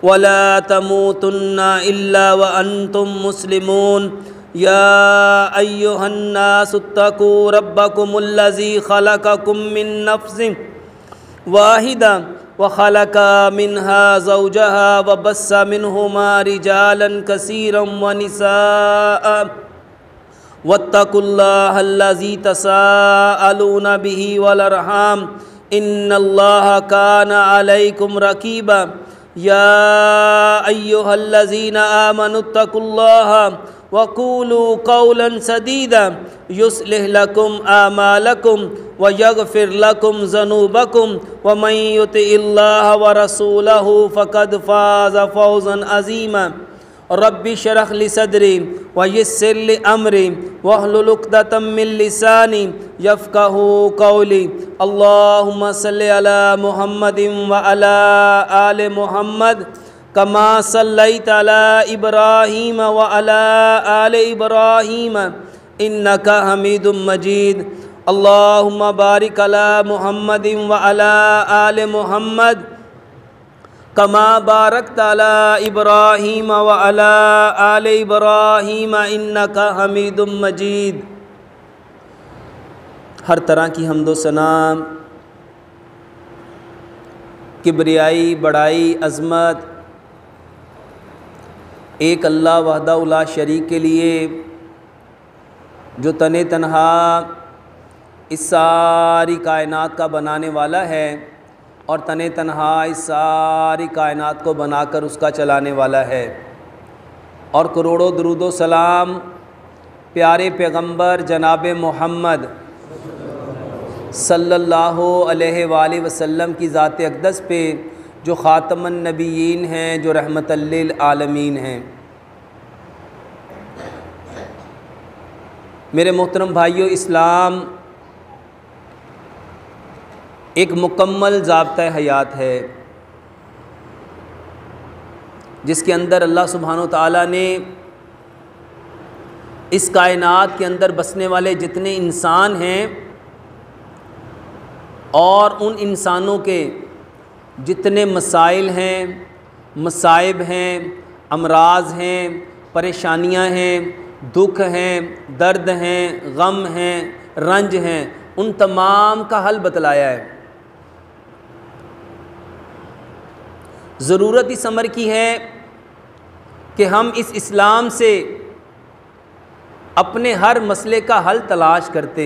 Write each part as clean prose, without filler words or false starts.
वला तमूतुन्ना इल्ला व अंतुम मुस्लिमून। या अय्युहन्नासुत्तकू रब्बकुमुल्लज़ी खलक़कुम मिन नफ्सिन वाहिदा व खलक़ा मिन्हा ज़ौजहा व बस्सा मिन्हुमा रिजालन कसीरन व निसाअ वत्तकुल्लाहल्लज़ी तसाअलूना बिही वल अरहाम इन्नल्लाहा काना अलैकुम रकीबा। या अय्युहल्लज़ीना आमनुत्तकुल्लाहा वक़ूलू क़ौलन सदीदा युस्लिह लकुम आमालकुम व यग़फ़िर लकुम ज़ुनूबकुम व मन युतिइल्लाह व रसूलहु फ़क़द फ़ाज़ फ़ौज़न अज़ीमा। रब्बि शरह लि सदरी व यस्सिर लि अमरी वहलुल उक़दतम मिन लिसानी यफ़क़हू क़ौली। अल्लाहुम्मा सल्लि अला मुहम्मदिन व अला आलि मुहम्मद कमा सल्लैता अला इब्राहीम व अला आलि इब्राहीम इन्नका हमीदुम मजीद। अल्लाहुम्मा बारिक अला मुहम्मदिन व अला आलि मुहम्मद कमा बारकता अला इब्राहीम व अला आलि इब्राहीम इन्नका हमीदुम मजीद। हर तरह की हम्दो सना, किब्रियाई, बड़ाई, अज़मत एक अल्लाह वहदहु ला शरीक के लिए, जो तने तन्हा इस सारी कायनात का बनाने वाला है और तने तन्हा इस सारी कायनात को बनाकर उसका चलाने वाला है। और करोड़ों दुरूद व सलाम प्यारे पैगंबर जनाब मोहम्मद सल्लल्लाहु अलैहि वसल्लम की ज़ात अक़दस पे, जो ख़ातमुन नबिय्यीन हैं, जो रहमतल लिल आलमीन हैं। मेरे मोहतरम भाइयों, इस्लाम एक मुकम्मल ज़ाब्ता हयात है, जिसके अंदर अल्लाह सुब्हानो तआला ने इस कायनात के अंदर बसने वाले जितने इंसान हैं और उन इंसानों के जितने मसाइल हैं, मसाइब हैं, अमराज हैं, परेशानियां हैं, दुख हैं, दर्द हैं, गम हैं, रंज हैं, उन तमाम का हल बतलाया है। ज़रूरत इस अमर की है कि हम इस इस्लाम से अपने हर मसले का हल तलाश करते,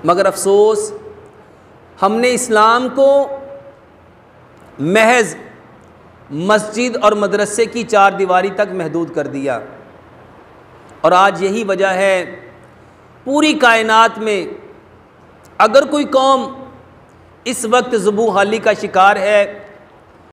मगर अफसोस हमने इस्लाम को महज मस्जिद और मदरसे की चार दीवारी तक महदूद कर दिया। और आज यही वजह है, पूरी कायनात में अगर कोई कौम इस वक्त ज़ुबू हाली का शिकार है